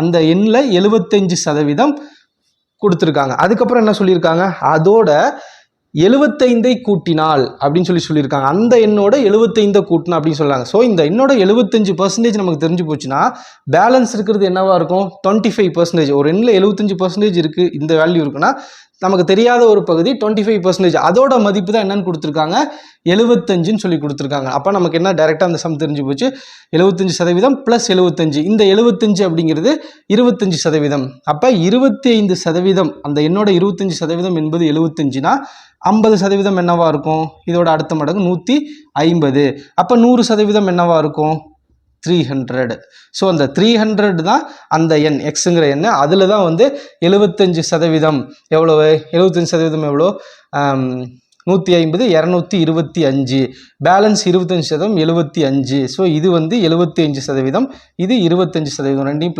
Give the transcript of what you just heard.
அந்த எண்ணில் 75% கொடுத்துருக்காங்க. அதுக்கப்புறம் என்ன சொல்லியிருக்காங்க, அதோட 75 கூட்டினால் அப்படின்னு சொல்லியிருக்காங்க. அந்த எண்ணோட 75 கூட்டினா அப்படின்னு சொல்றாங்க. ஸோ இந்த எண்ணோட 75% நமக்கு தெரிஞ்சு போச்சுன்னா பேலன்ஸ் இருக்கிறது என்னவா இருக்கும், 25%. ஒரு எண்ணில் 75% இருக்கு, இந்த வேல்யூ இருக்குன்னா நமக்கு தெரியாத ஒரு பகுதி 25%. அதோட மதிப்பு தான் என்னன்னு கொடுத்துருக்காங்க, 75ன்னு சொல்லி கொடுத்துருக்காங்க. அப்போ நமக்கு என்ன டைரெக்டாக அந்த சம் தெரிஞ்சு போச்சு, 75% + 75. இந்த 75 அப்படிங்கிறது 25%. அப்போ 25%, அந்த எண்ணோட 25% என்பது 75னா 50% என்னவா இருக்கும், இதோட அடுத்த மடங்கு 150. அப்போ 100% என்னவா இருக்கும், 300. ஸோ அந்த 300 தான் அந்த எண், எக்ஸுங்கிற எண். அதில் தான் வந்து 75% எவ்வளவு, 75% எவ்வளோ, 150, 225. பேலன்ஸ் 25%, 75. ஸோ இது வந்து 75%, இது 25%, ரெண்டையும்